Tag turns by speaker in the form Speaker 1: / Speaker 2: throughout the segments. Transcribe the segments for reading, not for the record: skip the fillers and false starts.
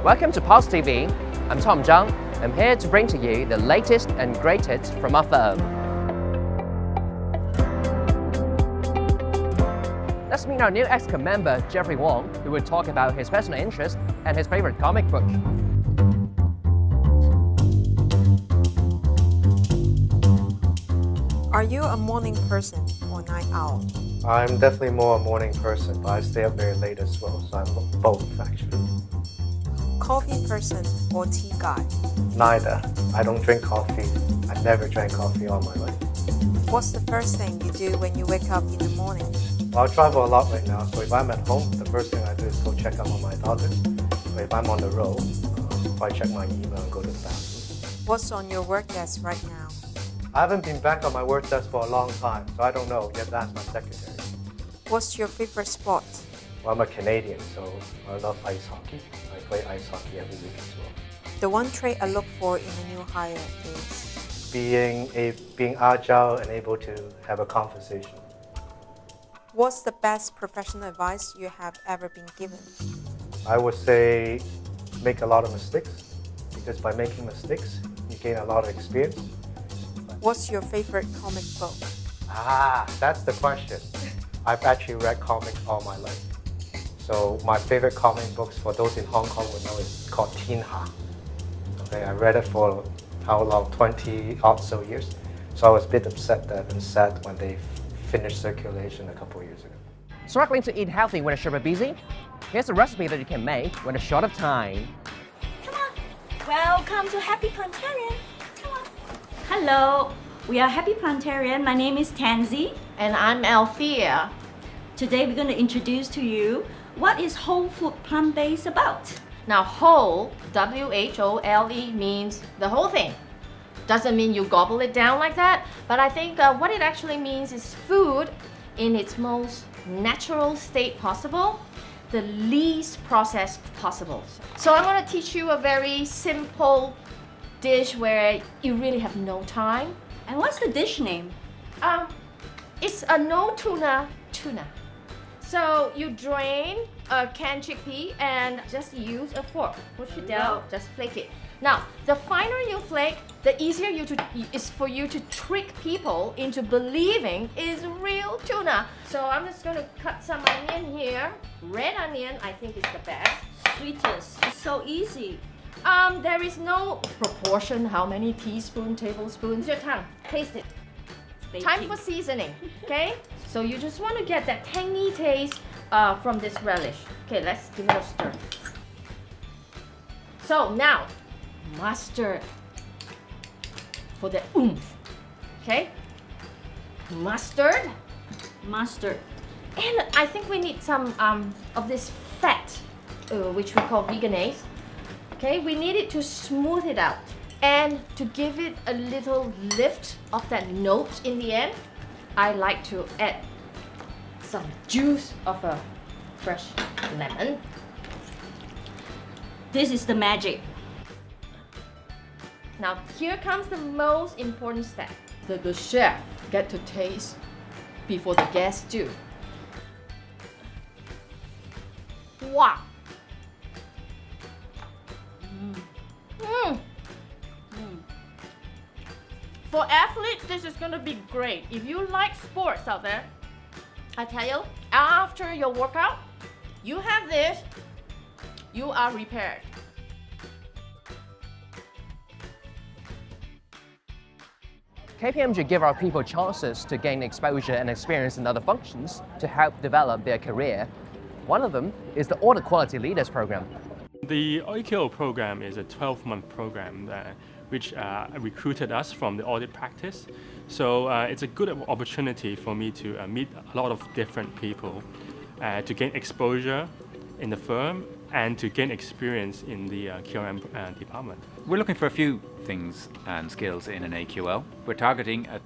Speaker 1: Welcome to Pulse TV. I'm Tom Zhang. I'm here to bring to you the latest and greatest from our firm. Let's meet our new ExCom member, Jeffrey Wong, who will talk about his personal interest and his favorite comic book.
Speaker 2: Are you a morning person or night owl?
Speaker 3: I'm definitely more a morning person, but I stay up very late as well, so I'm both actually.
Speaker 2: Coffee person or tea guy?
Speaker 3: Neither. I don't drink coffee. I never drank coffee all my life.
Speaker 2: What's the first thing you do when you wake up in the morning?
Speaker 3: Well, I travel a lot right now, so if I'm at home, the first thing I do is go check up on my daughter. But if I'm on the road, I check my email and go to the bathroom.
Speaker 2: What's on your work desk right now?
Speaker 3: I haven't been back on my work desk for a long time, so I don't know. You have to ask my secretary.
Speaker 2: What's your favorite sport?
Speaker 3: Well, I'm a Canadian, so I love ice hockey. I play ice hockey every week as well.
Speaker 2: The one trait I look for in a new hire is?
Speaker 3: Being agile and able to have a conversation.
Speaker 2: What's the best professional advice you have ever been given?
Speaker 3: I would say make a lot of mistakes, because by making mistakes, you gain a lot of experience.
Speaker 2: What's your favorite comic book?
Speaker 3: That's the question. I've actually read comics all my life. So my favorite comic books, for those in Hong Kong would know, is called Tin Ha. Okay, I read it for how long? 20 odd so years. So I was a bit upset and sad when they finished circulation a couple of years ago.
Speaker 1: Struggling to eat healthy when you're super busy? Here's a recipe that you can make when you're short of time.
Speaker 4: Come on. Welcome to Happy Plantarian. Come on. Hello. We are Happy Plantarian. My name is Tansy.
Speaker 5: And I'm Althea.
Speaker 4: Today we're going to introduce to you what is whole food plant-based about.
Speaker 5: Now, whole, W-H-O-L-E, means the whole thing. Doesn't mean you gobble it down like that, but I think what it actually means is food in its most natural state possible, the least processed possible. So I'm going to teach you a very simple dish where you really have no time.
Speaker 4: And what's the dish name?
Speaker 5: It's a no tuna tuna. So you drain a canned chickpea and just use a fork. Push it down, just flake it. Now, the finer you flake, the easier is for you to trick people into believing is real tuna. So I'm just going to cut some onion here. Red onion, I think, is the best.
Speaker 4: Sweetest. It's so easy.
Speaker 5: There is no proportion, how many teaspoons, tablespoons. Your tongue, taste it. Time for seasoning, okay? So you just want to get that tangy taste from this relish. Okay, let's give it a stir. So now, mustard for the oomph, okay? Mustard. And I think we need some of this fat, which we call veganase. Okay, we need it to smooth it out and to give it a little lift of that note in the end. I like to add some juice of a fresh lemon.
Speaker 4: This is the magic.
Speaker 5: Now here comes the most important step. The chef get to taste before the guests do. Wow. For athletes, this is gonna be great. If you like sports out there, I tell you, after your workout, you have this, you are repaired.
Speaker 1: KPMG give our people chances to gain exposure and experience in other functions to help develop their career. One of them is the Audit Quality Leaders Program.
Speaker 6: The OQL program is a 12-month program which recruited us from the audit practice. So it's a good opportunity for me to meet a lot of different people, to gain exposure in the firm and to gain experience in the QM department.
Speaker 7: We're looking for a few things and skills in an AQL. We're targeting at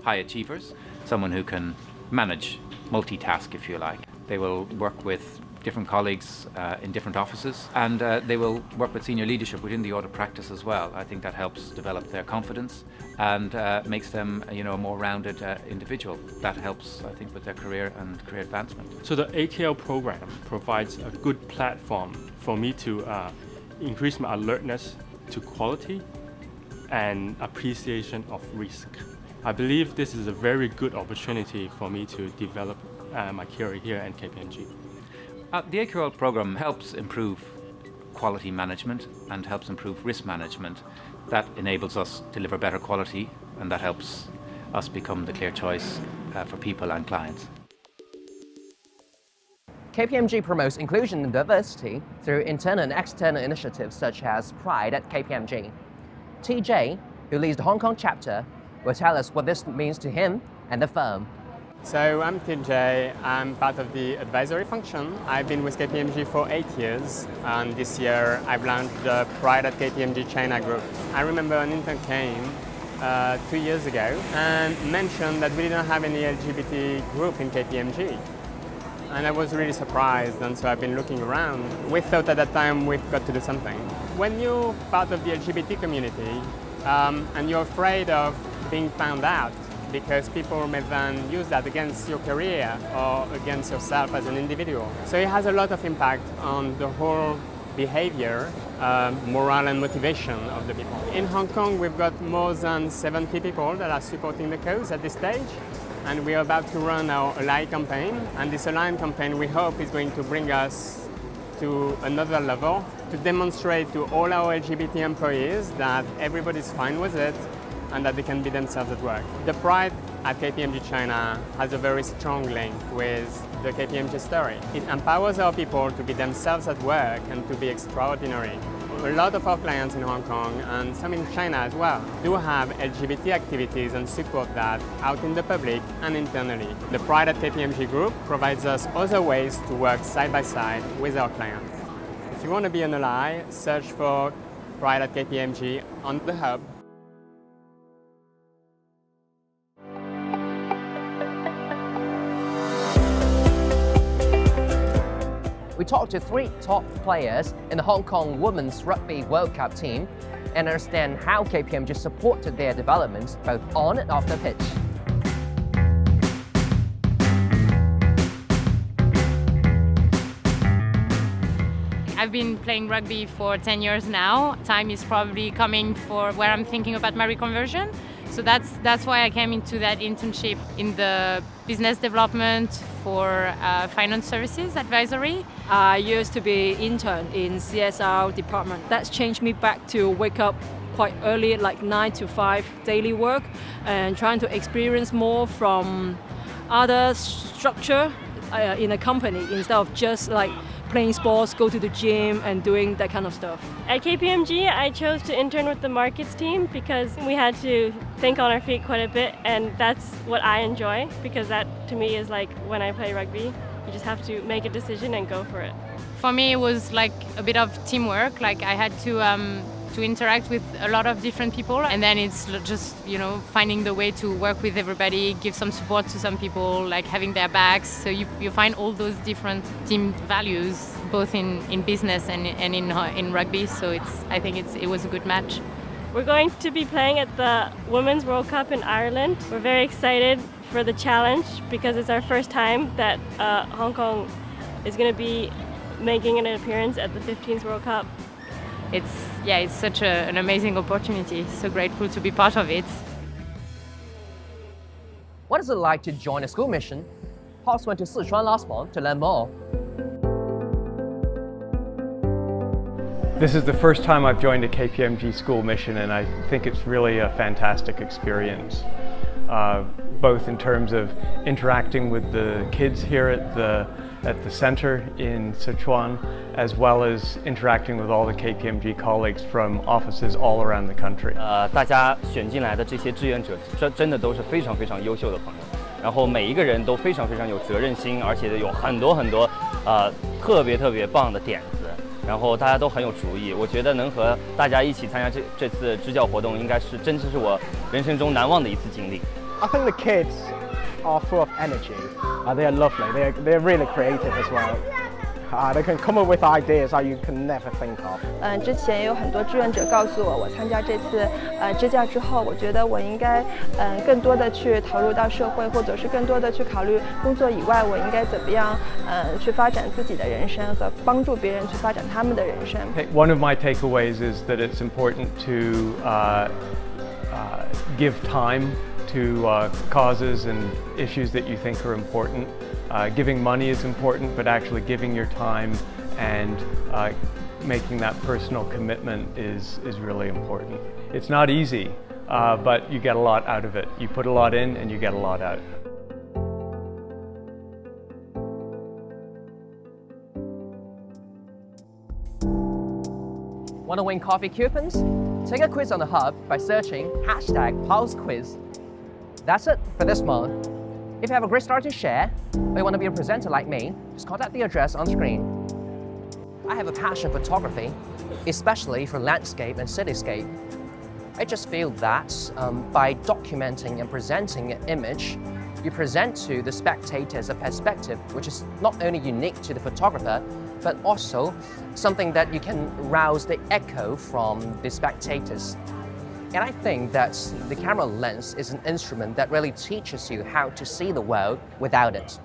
Speaker 7: high achievers, someone who can manage, multitask if you like. They will work with different colleagues in different offices, and they will work with senior leadership within the audit practice as well. I think that helps develop their confidence and makes them a more rounded individual. That helps, I think, with their career and career advancement.
Speaker 6: So the AQL program provides a good platform for me to increased my alertness to quality and appreciation of risk. I believe this is a very good opportunity for me to develop my career here at KPMG.
Speaker 7: The AQL program helps improve quality management and helps improve risk management. That enables us to deliver better quality, and that helps us become the clear choice for people and clients.
Speaker 1: KPMG promotes inclusion and diversity through internal and external initiatives such as Pride at KPMG. TJ, who leads the Hong Kong chapter, will tell us what this means to him and the firm.
Speaker 8: So I'm TJ, I'm part of the advisory function. I've been with KPMG for 8 years, and this year I've launched the Pride at KPMG China group. I remember an intern came 2 years ago and mentioned that we didn't have any LGBT group in KPMG. And I was really surprised, and so I've been looking around. We thought at that time we've got to do something. When you're part of the LGBT community and you're afraid of being found out, because people may then use that against your career or against yourself as an individual. So it has a lot of impact on the whole behavior, morale and motivation of the people. In Hong Kong, we've got more than 70 people that are supporting the cause at this stage. And we're about to run our Ally campaign. And this Ally campaign, we hope, is going to bring us to another level to demonstrate to all our LGBT employees that everybody's fine with it and that they can be themselves at work. The Pride at KPMG China has a very strong link with the KPMG story. It empowers our people to be themselves at work and to be extraordinary. A lot of our clients in Hong Kong and some in China as well do have LGBT activities and support that out in the public and internally. The Pride at KPMG Group provides us other ways to work side by side with our clients. If you want to be an ally, search for Pride at KPMG on the hub.
Speaker 1: We talked to 3 top players in the Hong Kong Women's Rugby World Cup team and understand how KPMG supported their developments both on and off the pitch.
Speaker 9: I've been playing rugby for 10 years now. Time is probably coming for where I'm thinking about my reconversion. So that's why I came into that internship in the business development for finance services advisory.
Speaker 10: I used to be intern in CSR department. That's changed me back to wake up quite early, like 9 to 5 daily work, and trying to experience more from other structure in a company instead of just like playing sports, go to the gym and doing that kind of stuff.
Speaker 11: At KPMG, I chose to intern with the markets team because we had to think on our feet quite a bit, and that's what I enjoy, because that to me is like when I play rugby, you just have to make a decision and go for it.
Speaker 9: For me, it was like a bit of teamwork. Like I had to interact with a lot of different people, and then it's just, you know, finding the way to work with everybody, give some support to some people, like having their backs. So you find all those different team values both in business and in rugby. So I think it was a good match.
Speaker 11: We're going to be playing at the Women's World Cup in Ireland. We're very excited for the challenge because it's our first time that Hong Kong is going to be making an appearance at the 15th World Cup.
Speaker 9: It's such an amazing opportunity. So grateful to be part of it.
Speaker 1: What is it like to join a school mission? Pulse went to Sichuan last month to learn more.
Speaker 12: This is the first time I've joined a KPMG school mission, and I think it's really a fantastic experience, both in terms of interacting with the kids here at the center in Sichuan, as well as interacting with all the KPMG colleagues from offices all around the country.
Speaker 13: 大家选进来的这些志愿者，真的都是非常非常优秀的朋友，然后每一个人都非常非常有责任心，而且有很多特别棒的点子，然后大家都很有主意。我觉得能和大家一起参加这次支教活动，应该是真的是我人生中难忘的一次经历。
Speaker 14: I think the kids are full of energy. They are lovely. They're really creative as well. They can come up with ideas that you can never think of.
Speaker 15: 之前有很多志愿者告诉我，我参加这次支架之后，我觉得我应该更多的去投入到社会，或者是更多的去考虑工作以外，我应该怎么样去发展自己的人生和帮助别人去发展他们的人生。
Speaker 12: One of my takeaways is that it's important to give time to causes and issues that you think are important. Giving money is important, but actually giving your time and making that personal commitment is really important. It's not easy, but you get a lot out of it. You put a lot in and you get a lot out.
Speaker 1: Want to win coffee coupons? Take a quiz on the hub by searching #PulseQuiz. That's it for this month. If you have a great story to share, or you want to be a presenter like me, just contact the address on screen. I have a passion for photography, especially for landscape and cityscape. I just feel that by documenting and presenting an image, you present to the spectators a perspective which is not only unique to the photographer, but also something that you can rouse the echo from the spectators. And I think that the camera lens is an instrument that really teaches you how to see the world without it.